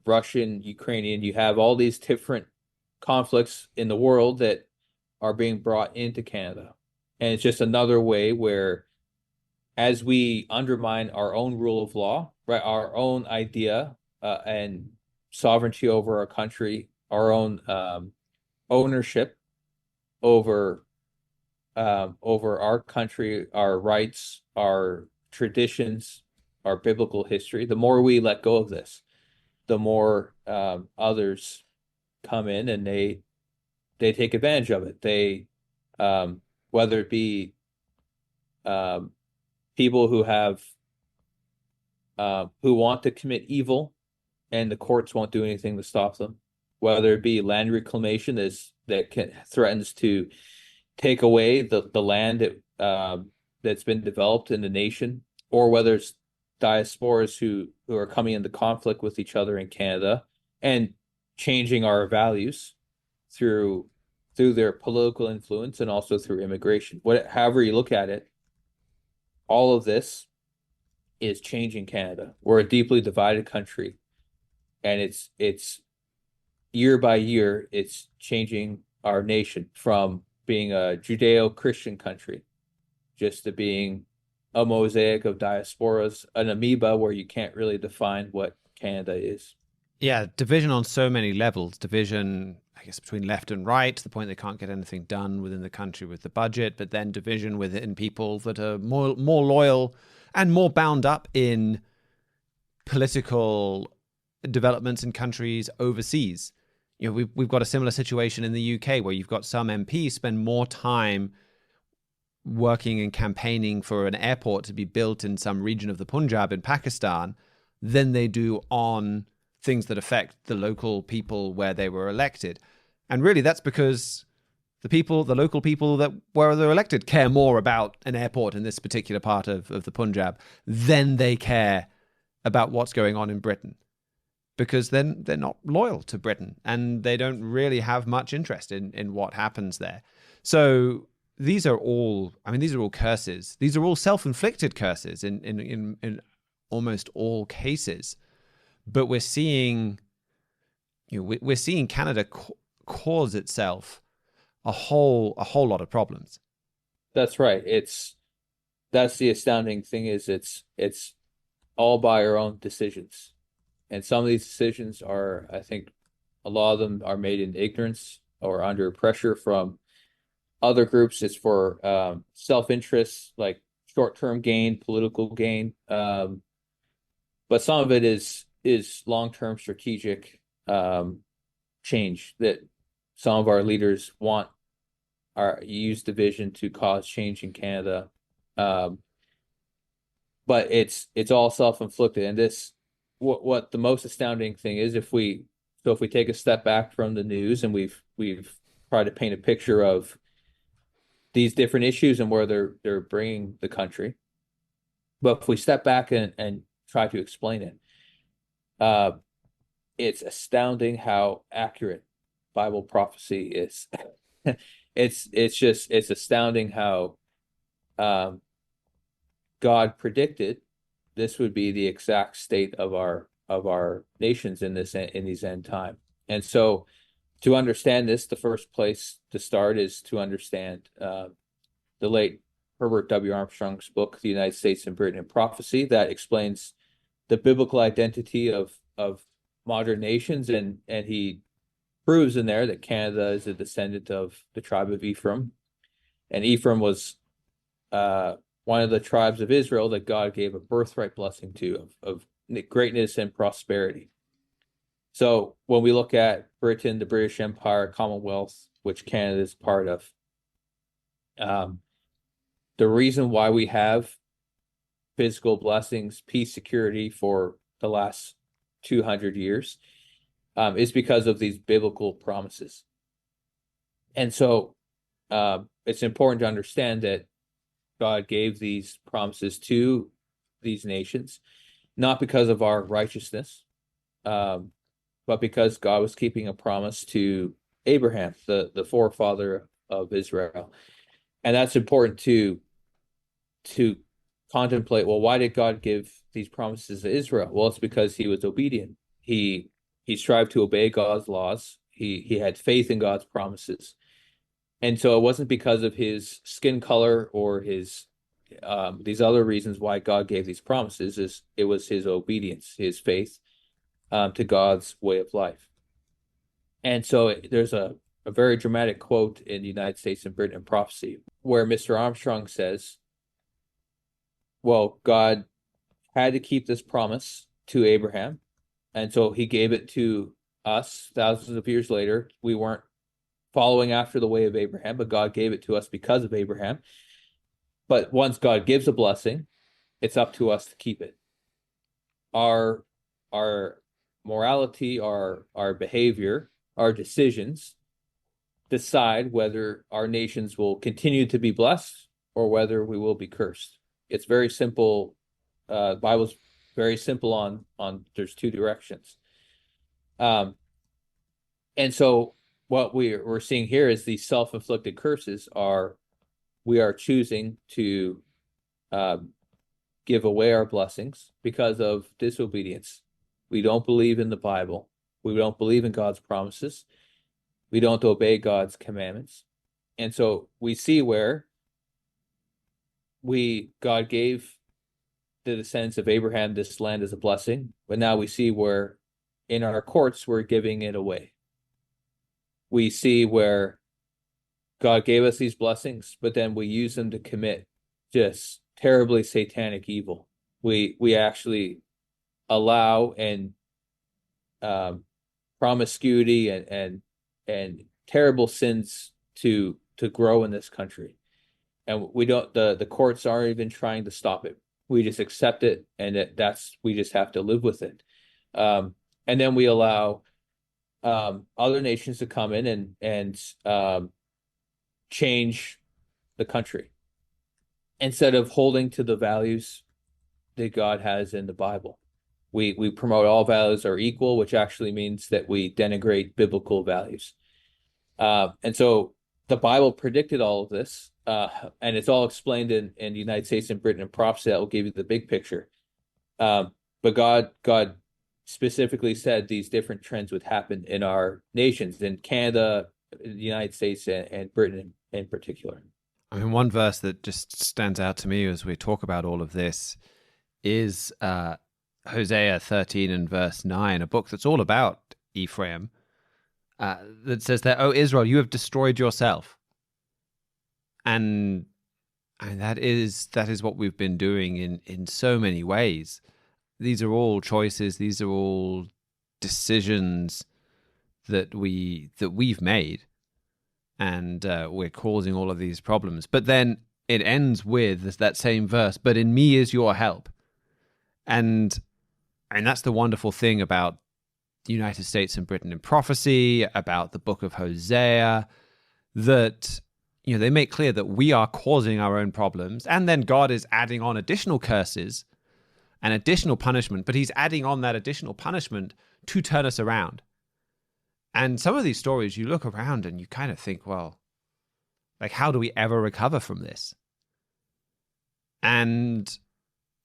Russian, Ukrainian, you have all these different conflicts in the world that are being brought into Canada. And it's just another way where, as we undermine our own rule of law, right, our own idea and sovereignty over our country, our own ownership over our country, our rights, our traditions, our biblical history, the more we let go of this, the more others come in and they take advantage of it. They whether it be people who want to commit evil and the courts won't do anything to stop them, whether it be land reclamation that threatens to take away the land that's been developed in the nation, or whether it's diasporas who are coming into conflict with each other in Canada and changing our values through through their political influence and also through immigration. However you look at it, all of this is changing Canada. We're a deeply divided country, and it's year by year, it's changing our nation from being a Judeo-Christian country just to being a mosaic of diasporas, an amoeba where you can't really define what Canada is. Yeah, division on so many levels. Division, I guess, between left and right, to the point they can't get anything done within the country with the budget, but then division within people that are more loyal and more bound up in political developments in countries overseas. You know, we've got a similar situation in the UK where you've got some MPs spend more time working and campaigning for an airport to be built in some region of the Punjab in Pakistan than they do on things that affect the local people where they were elected. And really that's because the local people that where they're elected care more about an airport in this particular part of the Punjab than they care about what's going on in Britain. Because then they're not loyal to Britain and they don't really have much interest in what happens there. So these are all curses. These are all self-inflicted curses in almost all cases. But we're seeing, we're seeing Canada cause itself a whole lot of problems. That's right. That's the astounding thing is it's all by our own decisions. And some of these decisions are, I think, a lot of them are made in ignorance or under pressure from other groups. It's for self-interest, like short-term gain, political gain. But some of it is long-term strategic change that some of our leaders use division to cause change in Canada. But it's all self-inflicted. And what the most astounding thing is, if we take a step back from the news and we've tried to paint a picture of these different issues and where they're bringing the country, but if we step back and try to explain it, it's astounding how accurate Bible prophecy is. It's astounding how God predicted this would be the exact state of our nations in these end time. And so to understand this, the first place to start is to understand the late Herbert W. Armstrong's book, The United States and Britain in Prophecy, that explains the biblical identity of modern nations, and he proves in there that Canada is a descendant of the tribe of Ephraim, and Ephraim was one of the tribes of Israel that God gave a birthright blessing to of greatness and prosperity. So when we look at Britain, the British Empire, Commonwealth, which Canada is part of, the reason why we have physical blessings, peace, security for the last 200 years is because of these biblical promises. And so it's important to understand that God gave these promises to these nations, not because of our righteousness, but because God was keeping a promise to Abraham, the forefather of Israel. And that's important to contemplate. Well, why did God give these promises to Israel? Well, it's because he was obedient. He strived to obey God's laws. He had faith in God's promises. And so it wasn't because of his skin color or his these other reasons why God gave these promises. It was his obedience, his faith to God's way of life. And so there's a very dramatic quote in the United States and Britain in Prophecy where Mr. Armstrong says, well, God had to keep this promise to Abraham, and so he gave it to us thousands of years later. We weren't following after the way of Abraham, but God gave it to us because of Abraham. But once God gives a blessing, it's up to us to keep it. Our morality, our behavior, our decisions decide whether our nations will continue to be blessed or whether we will be cursed. It's very simple. The Bible's very simple on there's two directions. And so what we're seeing here is these self-inflicted curses are, we are choosing to give away our blessings because of disobedience. We don't believe in the Bible. We don't believe in God's promises. We don't obey God's commandments. And so we see where God gave the descendants of Abraham this land as a blessing, but now we see where in our courts we're giving it away. We see where God gave us these blessings, but then we use them to commit just terribly satanic evil. We actually allow and promiscuity and terrible sins to grow in this country, and we don't. The courts aren't even trying to stop it. We just accept it, and we just have to live with it. And then we allow other nations to come in and change the country instead of holding to the values that God has in the Bible. We promote all values are equal, which actually means that we denigrate biblical values. And so the Bible predicted all of this, and it's all explained in the United States and Britain and prophecy that will give you the big picture. But God specifically said these different trends would happen in our nations, in Canada, the United States, and Britain in particular. I mean, one verse that just stands out to me as we talk about all of this is Hosea 13 and verse 9, a book that's all about Ephraim, that says that, "O Israel, you have destroyed yourself." And that is what we've been doing in so many ways. These are all choices, these are all decisions that we've made, and we're causing all of these problems. But then it ends with that same verse, "But in me is your help." And that's the wonderful thing about the United States and Britain in prophecy, about the book of Hosea, that they make clear that we are causing our own problems, and then God is adding on additional curses and additional punishment, but he's adding on that additional punishment to turn us around. And some of these stories, you look around and you kind of think, well, like, how do we ever recover from this? And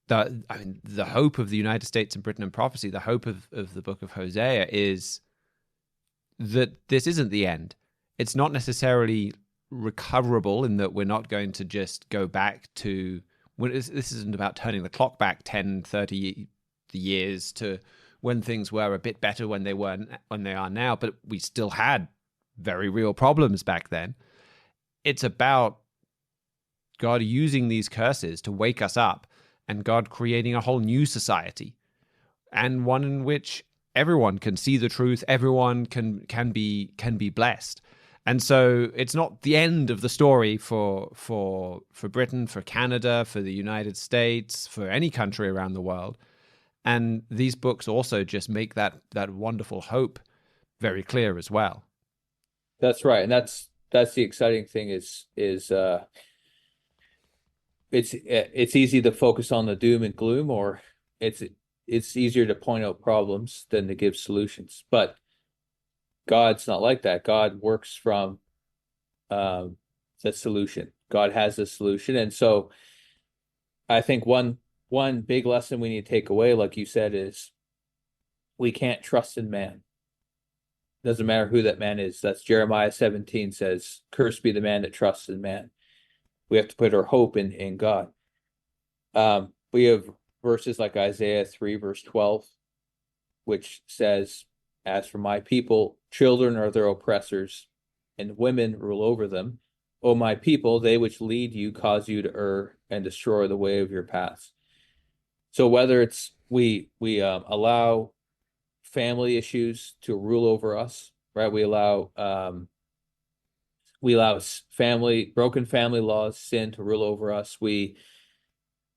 the hope of the United States and Britain in prophecy, the hope of the book of Hosea is that this isn't the end. It's not necessarily recoverable in that we're not going to just go back to, this isn't about turning the clock back 10, 30 years to when things were a bit better when they are now, but we still had very real problems back then. It's about God using these curses to wake us up, and God creating a whole new society, and one in which everyone can see the truth, everyone can be blessed. And so it's not the end of the story for Britain, for Canada, for the United States, for any country around the world. And these books also just make that wonderful hope very clear as well. That's right, and that's the exciting thing is it's easy to focus on the doom and gloom, or it's easier to point out problems than to give solutions. But God's not like that. God works from the solution. God has a solution. And so I think one big lesson we need to take away, like you said, is we can't trust in man. Doesn't matter who that man is. That's Jeremiah 17 says, "Cursed be the man that trusts in man." We have to put our hope in God. We have verses like Isaiah 3, verse 12, which says, "As for my people, children are their oppressors, and women rule over them. O my people, they which lead you cause you to err and destroy the way of your paths." So whether it's we allow family issues to rule over us, right? We allow broken family laws, sin to rule over us.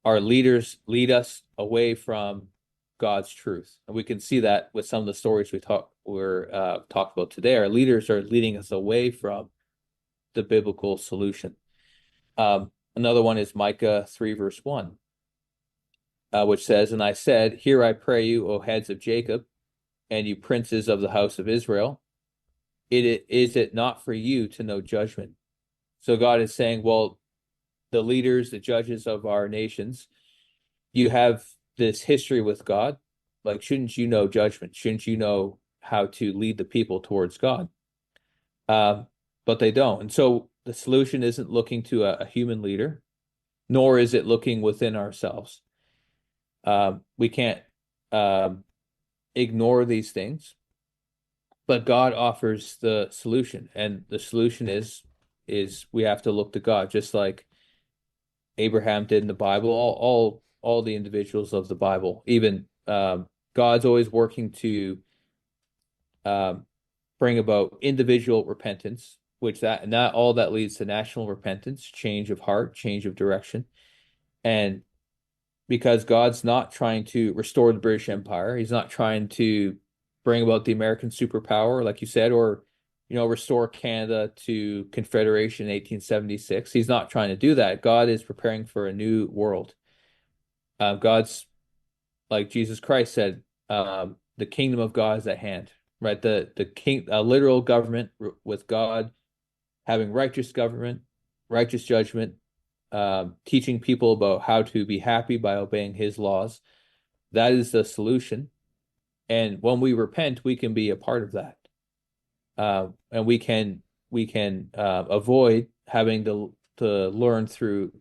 Our leaders lead us away from God's truth, and we can see that with some of the stories we talked about today. Our leaders are leading us away from the biblical solution. Another one is Micah 3, verse 1, which says, "And I said, Hear I pray you, O heads of Jacob, and you princes of the house of Israel. is it not for you to know judgment? So God is saying, well, the leaders, the judges of our nations, you have this history with God. Like, shouldn't you know judgment? Shouldn't you know how to lead the people towards God? But they don't. And so the solution isn't looking to a human leader, nor is it looking within ourselves. We can't ignore these things, but God offers the solution, and the solution is we have to look to God, just like Abraham did in the Bible. All the individuals of the Bible, even God's always working to bring about individual repentance, which that not all that leads to national repentance, change of heart, change of direction. And because God's not trying to restore the British Empire, he's not trying to bring about the American superpower, like you said, or restore Canada to Confederation in 1876. He's not trying to do that. God is preparing for a new world. God's, like Jesus Christ said, the kingdom of God is at hand, right? The king, a literal government with God having righteous government, righteous judgment, teaching people about how to be happy by obeying his laws. That is the solution. And when we repent, we can be a part of that. And we can avoid having to learn through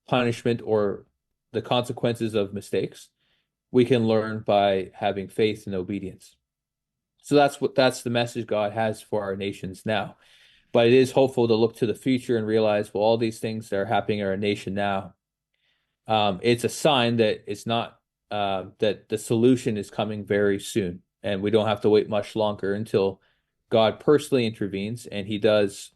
punishment or the consequences of mistakes. We can learn by having faith and obedience. So that's the message God has for our nations now. But it is hopeful to look to the future and realize, well, all these things that are happening in our nation now, it's a sign that it's not that the solution is coming very soon, and we don't have to wait much longer until God personally intervenes and he does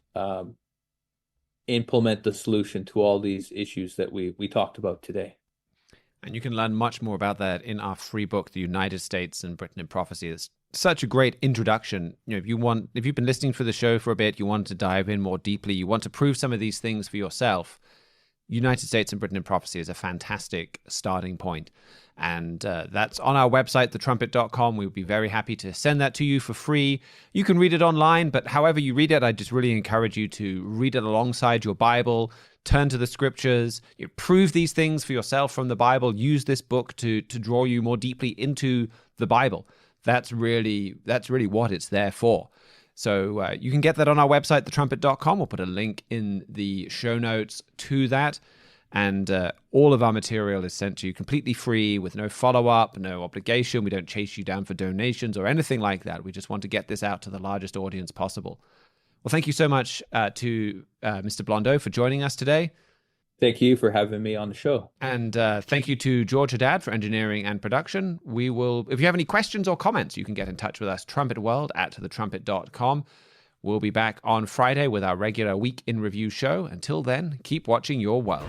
implement the solution to all these issues that we talked about today. And you can learn much more about that in our free book, The United States and Britain in Prophecy. It's such a great introduction. If you've been listening for the show for a bit, you want to dive in more deeply, you want to prove some of these things for yourself, United States and Britain in Prophecy is a fantastic starting point. And that's on our website, thetrumpet.com. We would be very happy to send that to you for free. You can read it online, but however you read it, I just really encourage you to read it alongside your Bible, turn to the scriptures, prove these things for yourself from the Bible, use this book to draw you more deeply into the Bible. That's really what it's there for. So you can get that on our website, thetrumpet.com. We'll put a link in the show notes to that. And all of our material is sent to you completely free with no follow-up, no obligation. We don't chase you down for donations or anything like that. We just want to get this out to the largest audience possible. Well, thank you so much to Mr. Blondeau for joining us today. Thank you for having me on the show. And thank you to George Haddad for engineering and production. We will, if you have any questions or comments, you can get in touch with us, trumpetworld@thetrumpet.com. We'll be back on Friday with our regular Week in Review show. Until then, keep watching your world.